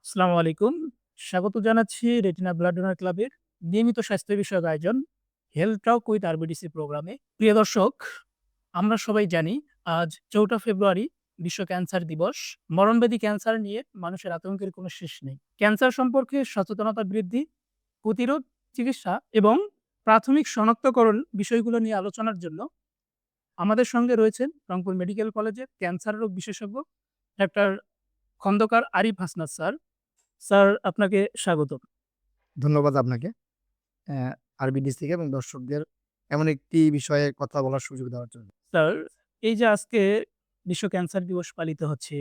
আসসালামু আলাইকুম। স্বাগত জানাচ্ছি রেটিনা ব্লাড ডোনার ক্লাবের নিয়মিত স্বাস্থ্য বিষয়ক আয়োজন হেলথ টক উইথ আরবিডিসি প্রোগ্রামে। প্রিয় দর্শক, আমরা সবাই জানি আজ ৪টা ফেব্রুয়ারি বিশ্ব ক্যান্সার দিবস। মরণব্যাধি ক্যান্সার নিয়ে মানুষের আতঙ্কের কোনো শেষ নেই। ক্যান্সার সম্পর্কে সচেতনতা বৃদ্ধি, প্রতিরোধ, চিকিৎসা এবং প্রাথমিক শনাক্তকরণ বিষয়গুলো নিয়ে আলোচনার জন্য আমাদের সঙ্গে রয়েছেন রংপুর মেডিকেল কলেজের ক্যান্সার রোগ বিশেষজ্ঞ ডাক্তার খন্দকার আরিফ হাসনাত স্যার। স্যার, আপনাকে স্বাগতম। ধন্যবাদ আপনাকে। অ্যা আরবিডিস থেকে এবং দর্শকদের এমন একটি বিষয়ে কথা বলার সুযোগ দেওয়ার জন্য। স্যার, এই যে আজকে বিশ্ব ক্যান্সার দিবস পালিত হচ্ছে,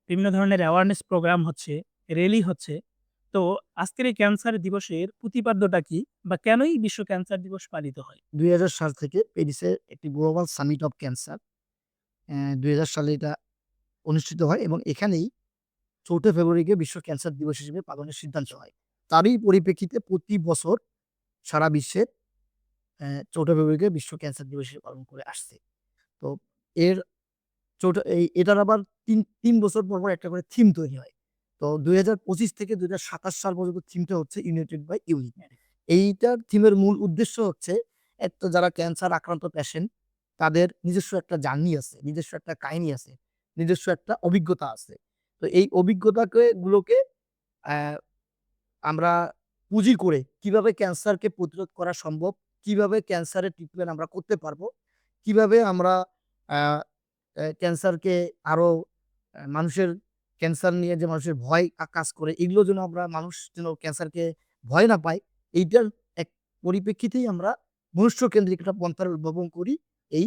বিভিন্ন ধরনের অ্যাওয়ারনেস প্রোগ্রাম হচ্ছে, র্যালি হচ্ছে। তো আজকের এই ক্যান্সার দিবসের প্রতিপাদ্যটা কি? বা কেনই বিশ্ব ক্যান্সার দিবস পালিত হয়? ২০০০ সাল থেকে প্যারিসে একটি গ্লোবাল সামিট অফ ক্যান্সার ২০০০ সালে এটা অনুষ্ঠিত হয় এবং এখানেই ৪ঠা ফেব্রুয়ারিকে বিশ্ব ক্যান্সার দিবস হিসেবে পালনের সিদ্ধান্ত হয়। তারই পরিপ্রেক্ষিতে প্রতি বছর সারা বিশ্বে ৪ঠা ফেব্রুয়ারিকে বিশ্ব ক্যান্সার দিবস হিসেবে পালন করে আসছে। তো এর এটার আবার ৩ বছর পর একটা করে থিম তৈরি হয়। তো ২০২৫ থেকে ২০২৭ সাল পর্যন্ত থিমটা হচ্ছে ইউনাইটেড বাই ইউনিক। এইটার থিমের মূল উদ্দেশ্য হচ্ছে একটা যারা ক্যান্সার আক্রান্ত পেশেন্ট তাদের নিজস্ব একটা জার্নি আছে, নিজস্ব একটা কাহিনী আছে, নিজস্ব একটা অভিজ্ঞতা আছে। তো এই গুলোকে অ্যা আমরা পুঁজি করে কিভাবে ক্যান্সারকে প্রতিরোধ করা সম্ভব, কিভাবে ক্যান্সারের ট্রিটমেন্ট আমরা করতে পারবো, কিভাবে আমরা আ ক্যান্সারকে আরো মানুষের ক্যান্সার নিয়ে যে মানুষের ভয় কাজ করে এগুলো যেন মানুষ যেন ক্যান্সারকে ভয় না পায়, এইটার এক পরিপ্রেক্ষিতেই আমরা মনুষ্যকেন্দ্রিক একটা পন্থার উদ্ভাবন করি এই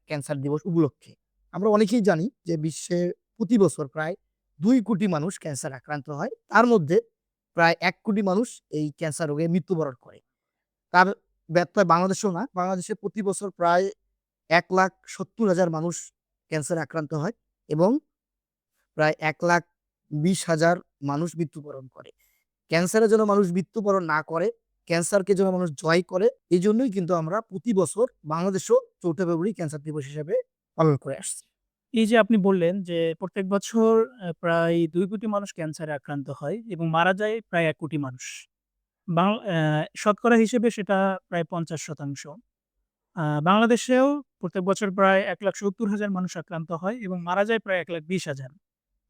ক্যান্সার দিবস উপলক্ষে। আমরা অনেকেই জানি যে বিশ্বে প্রতি বছর প্রায় ২ কোটি মানুষ ক্যান্সার আক্রান্ত হয়। তার মধ্যে প্রায় ১ কোটি মানুষ এই ক্যান্সার রোগে মৃত্যুবরণ করে। তার ব্যত্যয় বাংলাদেশেও না। বাংলাদেশে প্রতি বছর প্রায় ১,৭০,০০০ মানুষ ক্যান্সারে আক্রান্ত হয় এবং প্রায় ১,২০,০০০ মানুষ মৃত্যুবরণ করে। ক্যান্সারে যেন মানুষ মৃত্যুবরণ না করে, ক্যান্সারকে যেন মানুষ জয় করে, এজন্যই কিন্তু আমরা প্রতি বছর বাংলাদেশেও ৪ঠা ফেব্রুয়ারি ক্যান্সার দিবস হিসেবে পালন করে আসছি। এই যে আপনি বললেন যে প্রত্যেক বছর প্রায় ২ কোটি মানুষ ক্যান্সারে আক্রান্ত হয় এবং মারা যায় প্রায় ১ কোটি মানুষ। শতকরা হিসেবে সেটা প্রায় ৫০%। বাংলাদেশেও প্রত্যেক বছর প্রায় ১,৭০,০০০ মানুষ আক্রান্ত হয় এবং মারা যায় প্রায় ১,২০,০০০।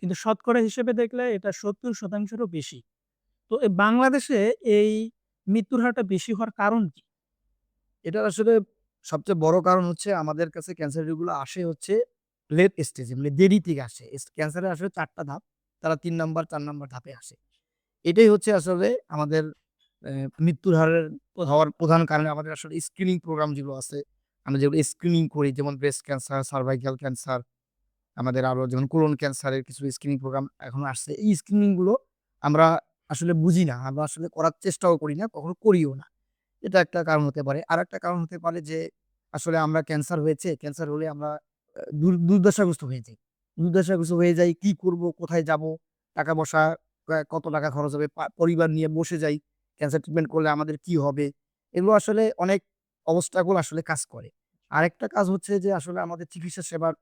কিন্তু শতকরা হিসেবে দেখলে এটা ৭০% রও বেশি। তো বাংলাদেশে এই মৃত্যুর হারটা বেশি হওয়ার কারণ কি? এটার আসলে সবচেয়ে বড় কারণ হচ্ছে আমাদের কাছে ক্যান্সার রোগীগুলো আসে হচ্ছে লেট স্টেজে মানে দেরি থেকে আসে। ক্যান্সারের আসলে ৪ টা ধাপ। তারা ৩ নাম্বার ৪ নাম্বার ধাপে আসে। এটাই হচ্ছে আসলে আমাদের মৃত্যুর হারের হওয়ার প্রধান কারণ আমাদের আসলে স্ক্রিনিং প্রোগ্রাম যেগুলো আছে, আমরা যেগুলো স্ক্রিনিং করি যেমন ব্রেস্ট ক্যান্সার, সার্ভাইকাল ক্যান্সার, আমাদের আরো যেমন কোলন ক্যান্সারের কিছু স্ক্রিনিং প্রোগ্রাম এখন আসছে। এই স্ক্রিনিং গুলো আমরা আসলে বুঝি না। আমরা আসলে করার চেষ্টাও করি না, কখনো করিও না। এটা একটা কারণ হতে পারে। আরেকটা কারণ হতে পারে যে আসলে আমরা ক্যান্সার হয়েছে, ক্যান্সার হলে আমরা দুর্দশাগ্রস্ত হয়ে যাই। দুর্দশাগ্রস্ত হয়ে যাই, কি করব, কোথায় যাব, টাকা-পয়সা কত টাকা খরচ হবে, পরিবার নিয়ে বসে যাই। ক্যান্সার ট্রিটমেন্ট করলে আমাদের কি হবে? এগুলো আসলে অনেক অবস্টাকল আসলে কাজ করে। আরেকটা কাজ হচ্ছে যে আসলে আমাদের চিকিৎসা সেবার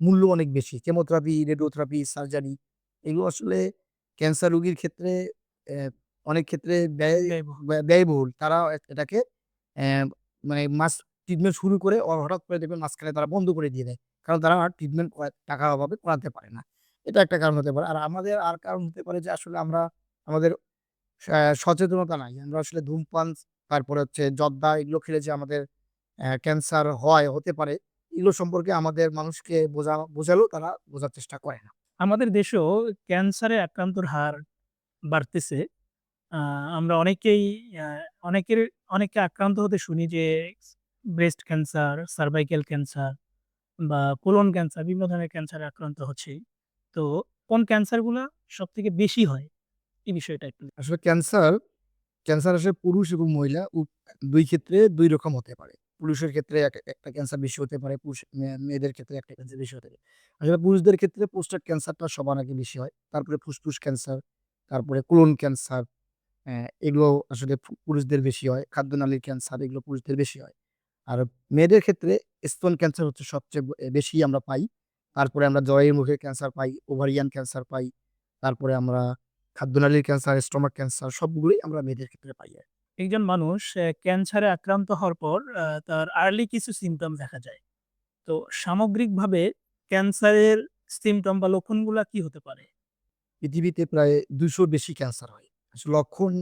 মূল্য অনেক বেশি। কেমোথেরাপি, রেডিওথেরাপি, সার্জারি এগুলো আসলে ক্যান্সার রোগীর ক্ষেত্রে অ্যা অনেক ক্ষেত্রে ব্যয়বহুল। ব্যয়বহুল। তারা এটাকে অ্যা মানে ট্রিটমেন্ট শুরু করে হঠাৎ করে দেখবেন মাঝখানে তারা বন্ধ করে দিয়ে দেয়। কারণ তারা আর ট্রিটমেন্ট টাকার অভাবে করাতে পারে না। এটা একটা কারণ হতে পারে। আর আমাদের আর কারণ হতে পারে যে আসলে আমাদের সচেতনতা নাই। আমরা আসলে ধূমপান, তারপরে হচ্ছে জর্দা এগুলো খেলে যে আমাদের ক্যান্সার হতে পারে, এগুলো সম্পর্কে আমাদের মানুষকে বোঝালেও তারা বোঝার চেষ্টা করে না। আমাদের দেশেও ক্যান্সারে আক্রান্তর হার বাড়তেছে। আ আমরা অনেকেই আ অনেকের অনেককে আক্রান্ত হতে শুনি যে ব্রেস্ট ক্যান্সার, সার্ভাইকাল ক্যান্সার বা কোলন ক্যান্সার বিভিন্ন ধরনের ক্যান্সারে আক্রান্ত হচ্ছি। তো কোন ক্যান্সার গুলা সবথেকে বেশি হয়? এই বিষয়টা একটু। আসলে ক্যান্সার আসলে পুরুষ এবং মহিলা ২ ক্ষেত্রে ২ রকম হতে পারে। পুরুষের ক্ষেত্রে একটা ক্যান্সার বেশি হতে পারে, পুরুষ মেয়েদের ক্ষেত্রে একটা ক্যান্সার বেশি হতে পারে। আসলে পুরুষদের ক্ষেত্রে প্রোস্টেট ক্যান্সারটা সবার আগে বেশি হয়। তারপরে ফুসফুস ক্যান্সার, তারপরে কোলন ক্যান্সার, এগুলো আসলে পুরুষদের বেশি হয়। খাদ্যনালীর ক্যান্সার এগুলো পুরুষদের বেশি হয়। আর মেয়েদের ক্ষেত্রে স্তন ক্যান্সার হচ্ছে সবচেয়ে বেশি আমরা পাই। তারপরে আমরা জরায়ুর মুখের ক্যান্সার পাই, ওভারিয়ান ক্যান্সার পাই। তারপরে আমরা খাদ্যনালীর ক্যান্সার, স্টোমাক ক্যান্সার সবগুলোই আমরা মেয়েদের ক্ষেত্রে পাই আরকি। একজন মানুষ ক্যান্সারে আক্রান্ত হওয়ার পর তার আর্লি কিছু সিম্পটম দেখা যায়। তো সামগ্রিকভাবে ক্যান্সারের সিম্পটম বা লক্ষণগুলা কি হতে পারে? পৃথিবীতে প্রায় ২০০ র বেশি ক্যান্সার হয়। আসলে লক্ষণ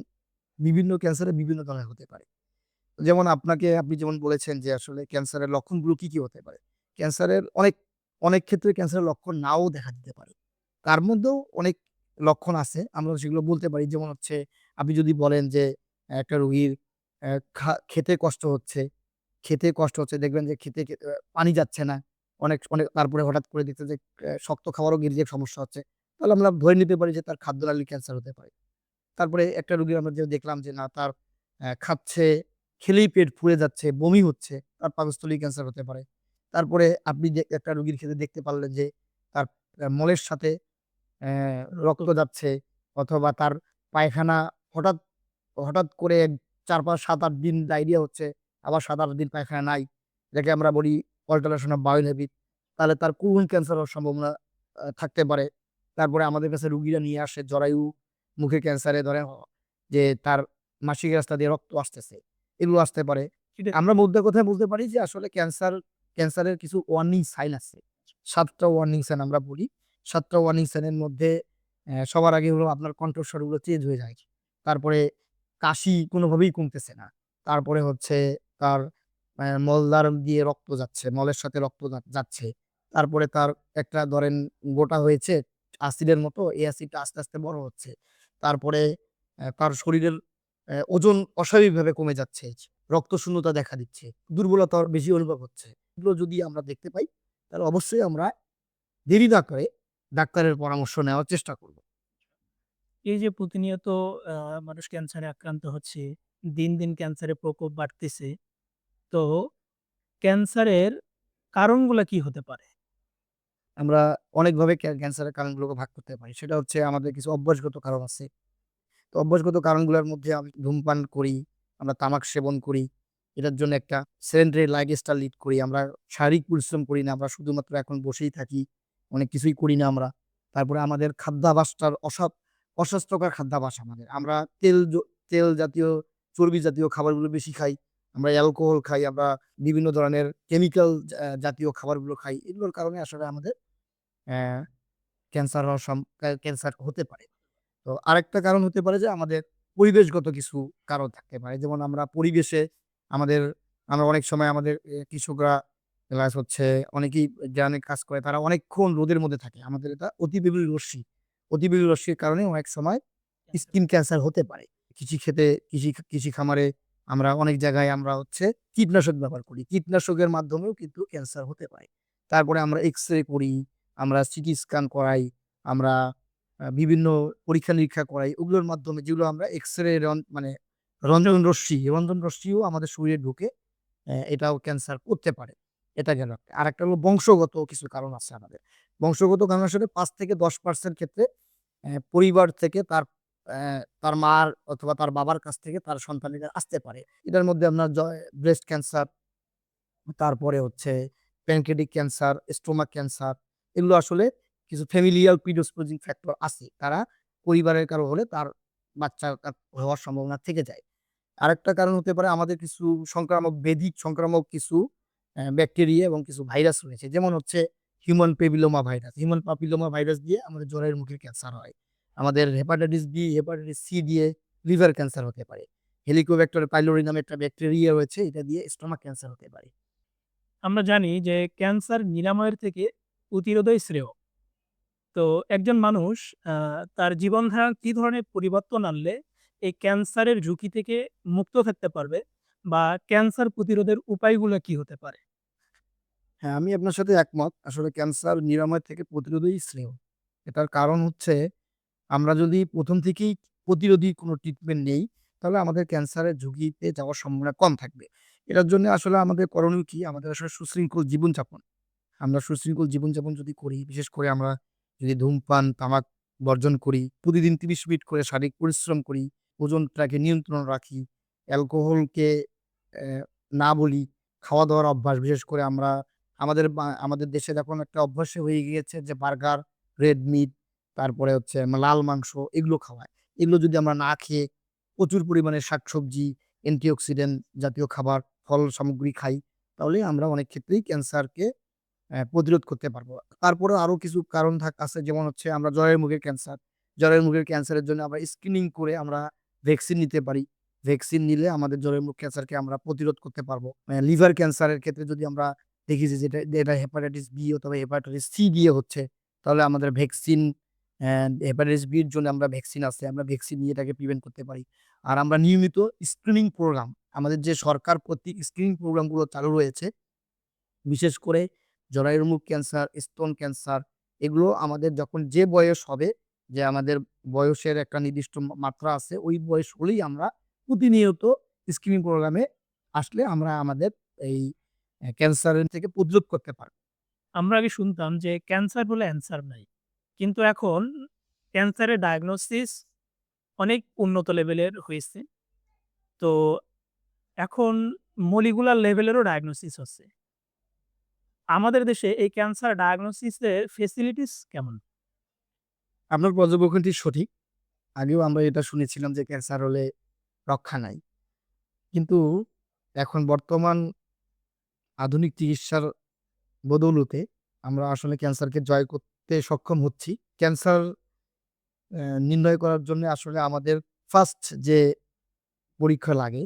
বিভিন্ন ক্যান্সারে বিভিন্ন ধরনের হতে পারে। যেমন আপনি যেমন বলেছেন যে আসলে ক্যান্সারের লক্ষণগুলো কি হতে পারে? ক্যান্সারের অনেক ক্ষেত্রে ক্যান্সারের লক্ষণ নাও দেখা দিতে পারে। তার মধ্যেও অনেক লক্ষণ আছে। আমরা সেগুলো বলতে পারি। যেমন হচ্ছে আপনি যদি বলেন যে একটা রোগীর খেতে কষ্ট হচ্ছে, দেখবেন যে খেতে পানি যাচ্ছে না। অনেক তারপরে হঠাৎ করে দেখতেন যে শক্ত খাবারও গিলে যেয়ে সমস্যা হচ্ছে। তাহলে আমরা ধরে নিতে পারি যে তার খাদ্যনালীর ক্যান্সার হতে পারে। তারপরে একটা রোগীর আমরা যে দেখলাম যে না তার খাচ্ছে, খেলেই পেট ফুলে যাচ্ছে, বমি হচ্ছে, তার পাকস্থলী ক্যান্সার হতে পারে। তারপরে আপনি যে একটা রোগীর ক্ষেত্রে দেখতে পারলেন যে তার মলের সাথে রক্ত যাচ্ছে অথবা তার পায়খানা হঠাৎ, হঠাৎ করে ৪, ৫, ৭, ৮ দিন ডায়রিয়া হচ্ছে, আবার ৭, ৮ দিন পায়খানা নাই। যাকে আমরা বলি অল্টারেশন অফ বাউল হ্যাবিট। তাহলে তার কোলন ক্যান্সার হওয়ার সম্ভাবনা থাকতে পারে। তারপরে আমাদের কাছে রোগীরা নিয়ে আসে জরায়ু, মুখে ক্যান্সারে ধরেন যে তার মাসিক রাস্তা দিয়ে রক্ত আসতেছে। এগুলো আসতে পারে। সেটা আমরা মোদ্দা কথায় বলতে পারি যে আসলে ক্যান্সারের কিছু ওয়ার্নিং সাইন আছে। ৭ টা ওয়ার্নিং সাইন আমরা বলি। ৭ টা ওয়ার্নিং সাইনের মধ্যে সবার আগে হলো আপনার কণ্ঠস্বরগুলো চেঞ্জ হয়ে যায়। তারপরে কাশি কোনোভাবেই কমতেছে না। তারপরে হচ্ছে তার মলদ্বার দিয়ে রক্ত যাচ্ছে, মলের সাথে রক্ত যাচ্ছে। তারপরে তার একটা ধরেন গোটা হয়েছে অ্যাসিডের মতো, এই অ্যাসিডটা আস্তে, আস্তে বড় হচ্ছে। তারপরে তার শরীরের ওজন অস্বাভাবিকভাবে কমে যাচ্ছে। রক্তশূন্যতা দেখা দিচ্ছে। দুর্বলতা ওর বেশি অনুভব হচ্ছে। এগুলো যদি আমরা দেখতে পাই, তাহলে অবশ্যই আমরা দেরি না করে ডাক্তারের পরামর্শ নেওয়ার চেষ্টা করব। এই যে প্রতিনিয়ত আ মানুষ ক্যান্সারে আক্রান্ত হচ্ছে, দিন, দিন ক্যান্সারের প্রকোপ বাড়তেছে। তো ক্যান্সারের কারণগুলা কি হতে পারে? আমরা অনেকভাবে ক্যান্সারের কারণগুলোকে ভাগ করতে পারি। সেটা হচ্ছে আমাদের কিছু অভ্যাসগত কারণ আছে। তো অভ্যাসগত কারণগুলোর মধ্যে আমি ধূমপান করি, আমরা তামাক সেবন করি। এটার জন্য একটা sedentary লাইফস্টাইল লিড করি। আমরা শারীরিক পরিশ্রম করি না। আমরা শুধুমাত্র এখন বসেই থাকি। অনেক কিছুই করি না আমরা। তারপরে আমাদের খাদ্যাভ্যাসটার অস্বাস্থ্যকর খাদ্যাভ্যাস আমাদের। আমরা তেল জাতীয়, চর্বি জাতীয় খাবারগুলো বেশি খাই। আমরা অ্যালকোহল খাই, আমরা বিভিন্ন ধরনের কেমিক্যাল জাতীয় খাবারগুলো খাই। এগুলোর কারণে আসলে আমাদের অ্যা ক্যান্সার হওয়ার ক্যান্সার হতে পারে। তো আরেকটা কারণ হতে পারে যে আমাদের পরিবেশগত কিছু কারণ থাকতে পারে। যেমন আমরা পরিবেশে আমাদের আমরা অনেক সময় আমাদের কৃষকরা প্লাস হচ্ছে অনেকেই গ্রামে কাজ করে তারা অনেকক্ষণ রোদের মধ্যে থাকে। আমাদের এটা অতিবেগুনি রশ্মির কারণে অনেক সময় স্কিন ক্যান্সার হতে পারে। কৃষি খামারে আমরা অনেক জায়গায় আমরা হচ্ছে কীটনাশক ব্যবহার করি। কীটনাশকের মাধ্যমেও কিন্তু ক্যান্সার হতে পারে। তারপরে আমরা এক্স-রে করি, আমরা সিটি স্ক্যান করাই, আমরা বিভিন্ন পরীক্ষা-নিরীক্ষা করাই। ওগুলোর মাধ্যমে যেগুলো আমরা এক্স-রে মানে রঞ্জন রশ্মিও আমাদের শরীরে ঢুকে এটাও ক্যান্সার করতে পারে। এটা গেল একটা। আরেকটা হলো বংশগত কিছু কারণ আছে আমাদের। বংশগত কারণ আসলে ৫-১০% ক্ষেত্রে পরিবার থেকে তার মার অথবা তার বাবার কাছ থেকে তার সন্তানেরা আসতে পারে। এটার মধ্যে আপনার ব্রেস্ট ক্যান্সার, তারপরে হচ্ছে প্যানক্রিয়াটিক ক্যান্সার, স্টোমাক ক্যান্সার এগুলো আসলে কিছু ফ্যামিলিয়াল প্রিডিসপোজিং ফ্যাক্টর আছে। তারা পরিবারের কারো হলে তার বাচ্চা হওয়ার সম্ভাবনা থেকে যায়। আরেকটা কারণ হতে পারে আমাদের কিছু সংক্রামক কিছু ব্যাকটেরিয়া এবং কিছু ভাইরাস রয়েছে। যেমন হচ্ছে human papilloma virus. Human papilloma virus দিয়ে আমাদের জরায়ুর মুখের ক্যান্সার হয়। আমাদের হেপাটাইটিস বি, হেপাটাইটিস সি দিয়ে লিভার ক্যান্সার হতে পারে। হেলিকোব্যাক্টার পাইলোরি নামে একটা ব্যাকটেরিয়া রয়েছে, এটা দিয়ে স্টোমাক ক্যান্সার হতে পারে। আমরা জানি যে ক্যান্সার নিরাময়ের থেকে প্রতিরোধই শ্রেয়। তো একজন মানুষ আ তার জীবনধারার কি ধরনের পরিবর্তন আনলে এই ক্যান্সারের ঝুঁকি থেকে মুক্ত থাকতে পারবে? বা ক্যান্সার প্রতিরোধের উপায়গুলো কি হতে পারে? হ্যাঁ, আমি আপনার সাথে একমত। আসলে ক্যান্সার নিরাময় থেকে প্রতিরোধই শ্রেয়। এটার কারণ হচ্ছে আমরা যদি ১ম থেকেই প্রতিরোধী কোনো ট্রিটমেন্ট নেই, তাহলে আমাদের ক্যান্সারের ঝুঁকিতে যাওয়ার সম্ভাবনা কম থাকবে। এটার জন্য আসলে আমাদের করণীয় কি? আমাদের আসলে সুশৃঙ্খল জীবনযাপন। আমরা সুশৃঙ্খল জীবনযাপন যদি করি, বিশেষ করে আমরা যদি ধূমপান, তামাক বর্জন করি, প্রতিদিন ৩০ মিনিট করে শারীরিক পরিশ্রম করি, ওজনটাকে নিয়ন্ত্রণ রাখি, অ্যালকোহলকে অ্যা না বলি, খাওয়া-দাওয়ার অভ্যাস বিশেষ করে আমরা আমাদের দেশের এখন একটা অভ্যাসই হয়ে গিয়েছে যে বার্গার, রেড মিট তারপরে হচ্ছে লাল মাংস এগুলো খাওয়া। এগুলো যদি আমরা না খেয়ে প্রচুর পরিমাণে শাকসবজি, অ্যান্টিঅক্সিডেন্ট জাতীয় খাবার, ফল সামগ্রী খাই, তাহলে আমরা অনেক ক্ষেত্রেই ক্যান্সারকে প্রতিরোধ করতে পারবো। তারপরেও আরো কিছু কারণ আছে, যেমন হচ্ছে আমরা জরায়ুর মুখের ক্যান্সার। জরায়ুর মুখের ক্যান্সারের জন্য আমরা স্ক্রিনিং করে আমরা ভ্যাকসিন নিতে পারি। ভ্যাকসিন নিলে আমাদের জরায়ুর মুখ ক্যান্সারকে আমরা প্রতিরোধ করতে পারবো। লিভার ক্যান্সারের ক্ষেত্রে যদি আমরা দেখি যে যেটা হেপাটাইটিস বি অথবা হেপাটাইটিস সি দিয়ে হচ্ছে, তাহলে আমাদের ভ্যাকসিন, হেপাটাইটিস বির জন্য আমরা ভ্যাকসিন আছে। আমরা ভ্যাকসিন নিয়ে এটাকে প্রিভেন্ট করতে পারি। আর আমরা নিয়মিত স্ক্রিনিং প্রোগ্রাম, আমাদের যে সরকার কর্তৃক স্ক্রিনিং প্রোগ্রামগুলো চালু রয়েছে, বিশেষ করে জরায়ুর মুখ ক্যান্সার, স্তন ক্যান্সার, এগুলো আমাদের যখন যে বয়স হবে, যে আমাদের বয়সের একটা নির্দিষ্ট মাত্রা আছে, ওই বয়স হলেই আমরা প্রতিনিয়ত স্ক্রিনিং প্রোগ্রামে আসলে আমরা আমাদের এই ক্যান্সারের থেকে প্রতিরোধ করতে পারব। আমরা আগে শুনতাম যে ক্যান্সার হলে অ্যান্সার নাই। কিন্তু এখন ক্যান্সারের ডায়াগনোসিস অনেক উন্নত লেভেলের হয়েছে। তো এখন মলিকুলার লেভেলেরও ডায়াগনোসিস হচ্ছে। আমাদের দেশে এই ক্যান্সার ডায়াগনোসিস এর ফেসিলিটিস কেমন? আপনার পর্যবেক্ষণটি সঠিক। আগেও আমরা এটা শুনেছিলাম যে ক্যান্সার হলে রক্ষা নাই। কিন্তু এখন বর্তমান আধুনিক চিকিৎসার বদৌলতে আমরা আসলে ক্যান্সারকে জয় করতে সক্ষম হচ্ছি। ক্যান্সার নির্ণয় করার জন্য আসলে আমাদের ফার্স্ট যে পরীক্ষা লাগে,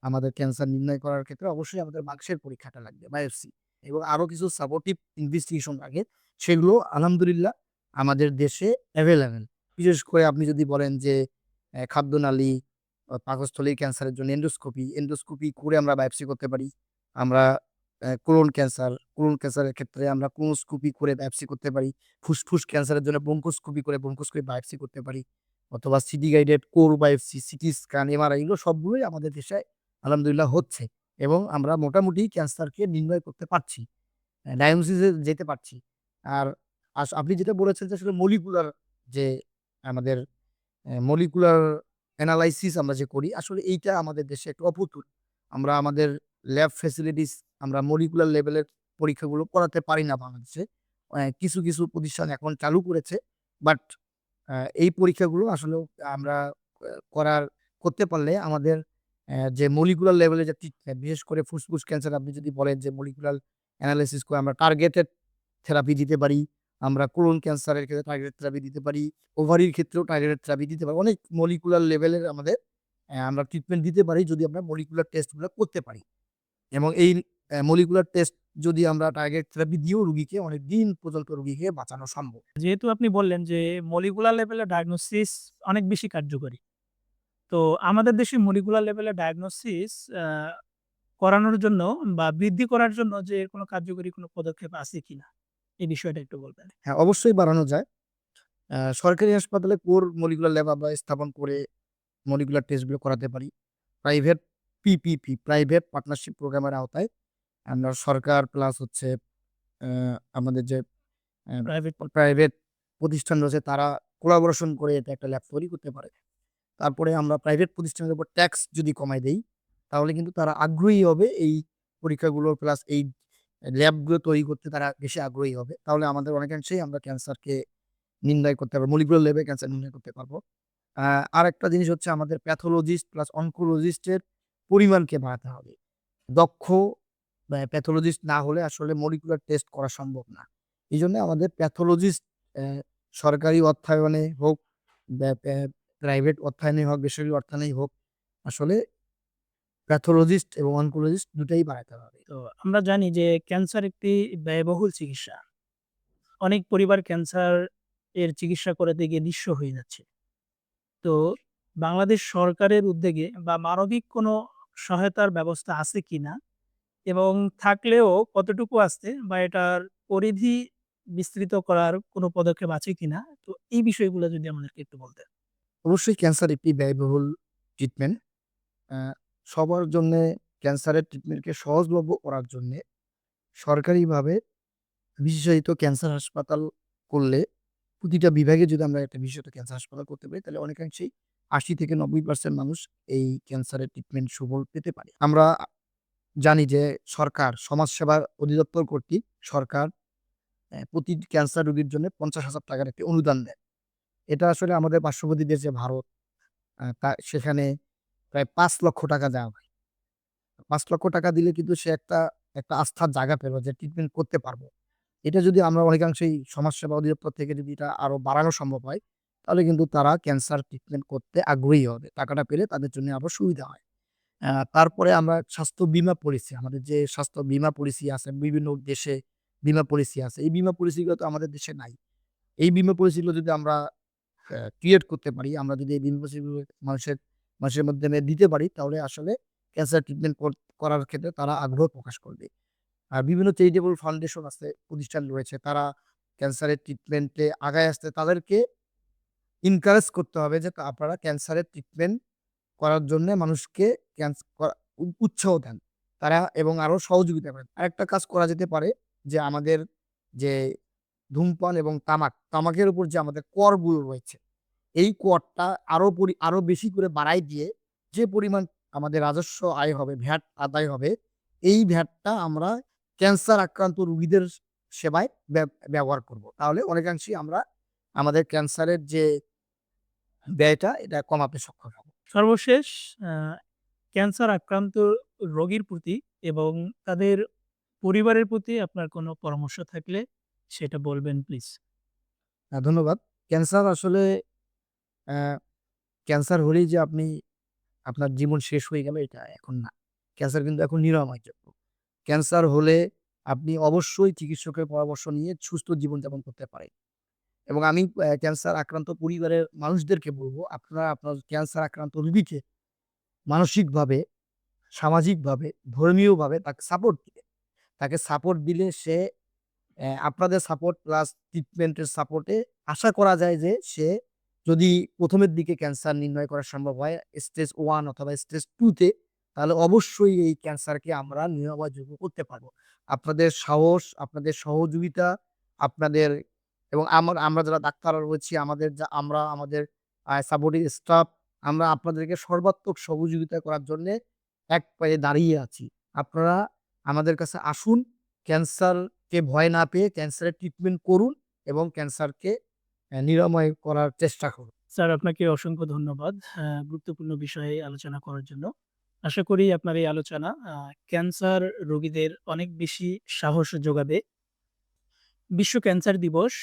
আমাদের ক্যান্সার নির্ণয় করার ক্ষেত্রে অবশ্যই আমাদের মাংসের পরীক্ষাটা লাগবে, বায়োপসি, এবং আরো কিছু সাপোর্টিভ ইনভেস্টিগেশন লাগে। সেগুলো আলহামদুলিল্লাহ আমাদের দেশে এভেইলেবল। বিশেষ করে আপনি যদি বলেন যে খাদ্যনালী, পাকস্থলীর ক্যান্সারের জন্য এন্ডোস্কোপি করে আমরা বায়োপসি করতে পারি। আমরা কোলন ক্যান্সারের ক্ষেত্রে আমরা কোলোনোস্কোপি করে বায়োপসি করতে পারি। ফুসফুস ক্যান্সারের জন্য ব্রঙ্কোস্কোপি করে ব্রঙ্কোস্কোপি বায়োপসি করতে পারি। অথবা city guided core biopsy, CT scan, MRI, এগুলো সবগুলোই আমাদের দেশে আলহামদুলিল্লাহ হচ্ছে, এবং আমরা মোটামুটি ক্যান্সারকে নির্ণয় করতে পারছি। ডায়াগনোসিস এ যেতে পারছি। আর আপনি যেটা বলেছেন যে আসলে মলিকুলার, যে আমাদের মলিকুলার এনালাইসিস আমরা যে করি, আসলে এইটা আমাদের দেশে একটু অপ্রতুল। আমরা আমাদের ল্যাব ফ্যাসিলিটিস, আমরা মলিকুলার লেভেলের পরীক্ষাগুলো করাতে পারি না বাংলাদেশে। কিছু প্রতিষ্ঠান এখন চালু করেছে। বাট এই পরীক্ষাগুলো আসলেও আমরা করার করতে পারলে আমাদের যে মলিকুলার লেভেলের যে ট্রিটমেন্ট, বিশেষ করে ফুসফুস ক্যান্সার আপনি যদি বলেন যে মলিকুলার এনালাইসিস করে আমরা টার্গেটেড থেরাপি দিতে পারি। আমরা কোলন ক্যান্সারের ক্ষেত্রে টার্গেটেড থেরাপি দিতে পারি। ওভারির ক্ষেত্রেও টার্গেটেড থেরাপি দিতে পারি। অনেক মলিকুলার লেভেলের আমাদের আমরা ট্রিটমেন্ট দিতে পারি যদি আমরা মলিকুলার টেস্ট গুলা করতে পারি। এবং এই মলিকুলার টেস্ট যদি আমরা টার্গেট থেরাপি দিয়েও রুগীকে অনেকদিন পর্যন্ত রুগীকে বাঁচানো সম্ভব। যেহেতু আপনি বললেন যে মলিকুলার লেভেলের ডায়াগনোসিস অনেক বেশি কার্যকরী। তো আমাদের দেশে মলিকুলার লেভেলের ডায়াগনোসিস আ করানোর জন্য বা বৃদ্ধি করার জন্য যে কোনো কার্যকরী কোনো পদক্ষেপ আছে কিনা? এই বিষয়টা একটু বলবেন। হ্যাঁ, অবশ্যই বাড়ানো যায়। সরকারি হাসপাতালে কোর মলিকুলার ল্যাব আমরা স্থাপন করে মলিকুলার টেস্টগুলো করাতে পারি। প্রাইভেট পিপিপি, প্রাইভেট পার্টনারশিপ প্রোগ্রামের আওতায় আমরা সরকার প্লাস হচ্ছে আ আমাদের যে প্রাইভেট প্রাইভেট প্রতিষ্ঠান রয়েছে, তারা কোলাবোরেশন করে এটা একটা ল্যাব তৈরি করতে পারে। তারপরে আমরা প্রাইভেট প্রতিষ্ঠানের উপর ট্যাক্স যদি কমায় দেই, তাহলে কিন্তু তারা আগ্রহী হবে এই পরীক্ষাগুলো প্লাস এই ল্যাবগুলো তৈরি করতে, তারা বেশি আগ্রহী হবে। তাহলে আমাদের অনেকাংশেই আমরা ক্যান্সারকে নির্ণয় করতে পারবো। মলিকুলার লেভেলে ক্যান্সার নির্ণয় করতে পারবো। আরেকটা জিনিস হচ্ছে আমাদের প্যাথোলজিস্ট প্লাস অনকোলজিস্টের পরিমাণকে বাড়াতে হবে। দক্ষ প্যাথোলজিস্ট না হলে আসলে মলিকুলার টেস্ট করা সম্ভব না। এজন্য আমাদের প্যাথোলজিস্ট সরকারি অর্থায়নে হোক, ব্যা প্যা প্রাইভেট অর্থায়নে হোক, বেসরকারি অর্থায়নেই হোক, আসলে প্যাথোলজিস্ট এবং অনকোলজিস্ট দুটাই বাড়াতে হবে। তো আমরা জানি যে ক্যান্সার একটি ব্যয়বহুল চিকিৎসা। অনেক পরিবার ক্যান্সার এর চিকিৎসা করাতে গিয়ে নিঃস্ব হয়ে যাচ্ছে। তো বাংলাদেশ সরকারের উদ্যোগে বা মানবিক কোনো সহায়তার ব্যবস্থা আছে কিনা? এবং থাকলেও কতটুকু আছে বা এটার পরিধি বিস্তৃত করার কোনো পদক্ষেপ আছে কিনা? তো এই বিষয়গুলো যদি আমাদেরকে একটু বলতেন। অবশ্যই ক্যান্সার একটি ব্যয়বহুল ট্রিটমেন্ট। অ্যা সবার জন্যে ক্যান্সারের ট্রিটমেন্টকে সহজলভ্য করার জন্যে সরকারিভাবে বিশেষায়িত ক্যান্সার হাসপাতাল করলে, প্রতিটা বিভাগে যদি আমরা একটা বিশেষায়িত ক্যান্সার হাসপাতাল করতে পারি, তাহলে অনেকাংশেই ৮০-৯০% মানুষ এই ক্যান্সারের ট্রিটমেন্ট সুফল পেতে পারে। আমরা জানি যে সরকার সমাজসেবা অধিদপ্তর কর্তৃক সরকার প্রতি ক্যান্সার রোগীর জন্য ৳৫০,০০০ একটি অনুদান দেয়। এটা আসলে আমাদের পার্শ্ববর্তী দেশ যে ভারত, সেখানে প্রায় ৳৫,০০,০০০ দেওয়া হয়। ৳৫,০০,০০০ দিলে কিন্তু সে একটা আস্থার জায়গা পেল যে ট্রিটমেন্ট করতে পারবো। এটা যদি আমরা অনেকাংশেই সমাজসেবা অধিদপ্তর থেকে যদি এটা আরো বাড়ানো সম্ভব হয়, তাহলে কিন্তু তারা ক্যান্সার ট্রিটমেন্ট করতে আগ্রহী হবে। টাকাটা পেলে তাদের জন্য আরো সুবিধা হয়। তারপরে আমরা স্বাস্থ্য বীমা পলিসি, আমাদের যে স্বাস্থ্য বীমা পলিসি আছে, বিভিন্ন দেশে বীমা পলিসি আছে। এই বীমা পলিসিগুলো তো আমাদের দেশে নাই। এই বীমা পলিসিগুলো যদি আমরা ক্রিয়েট করতে পারি, আমরা যদি এই বীমা পলিসিগুলো মানুষের মাধ্যমে দিতে পারি, তাহলে আসলে ক্যান্সার ট্রিটমেন্ট করার ক্ষেত্রে তারা আগ্রহ প্রকাশ করবে। আর বিভিন্ন চ্যারিটেবল ফাউন্ডেশন আছে, প্রতিষ্ঠান রয়েছে। তারা ক্যান্সারের ট্রিটমেন্টে আগায় আসতে তাদেরকে এনকারেজ করতে হবে যে আপনারা ক্যান্সারের ট্রিটমেন্ট করার জন্যে মানুষকে ক্যান্স করা উৎসাহ দেন। তারা এবং আরো সহযোগিতা করেন। আরেকটা কাজ করা যেতে পারে যে আমাদের যে ধূমপান এবং তামাকের উপর যে আমাদের করগুলো রয়েছে, এই করটা আরো বেশি করে বাড়ায় দিয়ে যে পরিমাণ আমাদের রাজস্ব আয় হবে, ভ্যাট আদায় হবে, এই ভ্যাটটা আমরা ক্যান্সার আক্রান্ত রোগীদের সেবায় ব্যবহার করব। তাহলে অনেকাংশেই আমরা আমাদের ক্যান্সারের যে ব্যয়টা এটা কমাতে সক্ষম হব। সর্বশেষ আ ক্যান্সার আক্রান্ত রোগীর প্রতি এবং তাদের পরিবারের প্রতি আপনার কোনো পরামর্শ থাকলে সেটা বলবেন প্লিজ। ধন্যবাদ। ক্যান্সার আসলে অ্যা ক্যান্সার হলেই যে আপনি আপনার জীবন শেষ হয়ে গেল এটা এখন না। ক্যান্সার কিন্তু এখন নিরাময়যোগ্য। ক্যান্সার হলে আপনি অবশ্যই চিকিৎসকের পরামর্শ নিয়ে সুস্থ জীবনযাপন করতে পারেন। এবং আমি ক্যান্সার আক্রান্ত পরিবারের মানুষদেরকে বলব, আপনারা আপনার ক্যান্সার আক্রান্ত রোগীকে মানসিকভাবে, সামাজিকভাবে, ধর্মীয়ভাবে তাকে সাপোর্ট দিবেন। তাকে সাপোর্ট দিলে সে আপনাদের সাপোর্ট প্লাস ট্রিটমেন্টের সাপোর্টে আশা করা যায় যে সে যদি ১ম এর দিকে ক্যান্সার নির্ণয় করা সম্ভব হয় স্টেজ 1 অথবা স্টেজ 2 তে, তাহলে অবশ্যই এই ক্যান্সারকে আমরা নিরাময়যোগ্য করতে পারবো। আপনাদের সাহস, আপনাদের সহযোগিতা, আপনাদের এবং আমরা যারা ডাক্তাররা রয়েছি আমাদের সাপোর্টিং স্টাফ, আমরা আপনাদেরকে সর্বাত্মক সহযোগিতা করার জন্যে এক পায়ে দাঁড়িয়ে আছি। আপনারা আমাদের কাছে আসুন, ক্যান্সারকে ভয় না পেয়ে ক্যান্সারের ট্রিটমেন্ট করুন এবং ক্যান্সারকে নিরাময় করার চেষ্টা করুন। স্যার আপনাকে অসংখ্য ধন্যবাদ গুরুত্বপূর্ণ বিষয়ে আলোচনা করার জন্য। আশা করি আপনার এই আলোচনা ক্যান্সার রোগীদের অনেক বেশি সাহস যোগাবে। বিশ্ব ক্যান্সার দিবস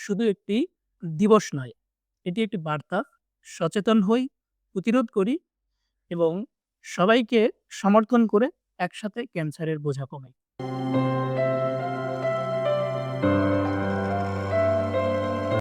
শুধু একটি দিবস নয়, এটি একটি বার্তা। সচেতন হই, প্রতিরোধ করি এবং সবাইকে সমর্থন করে একসাথে ক্যান্সারের বোঝা কমাই।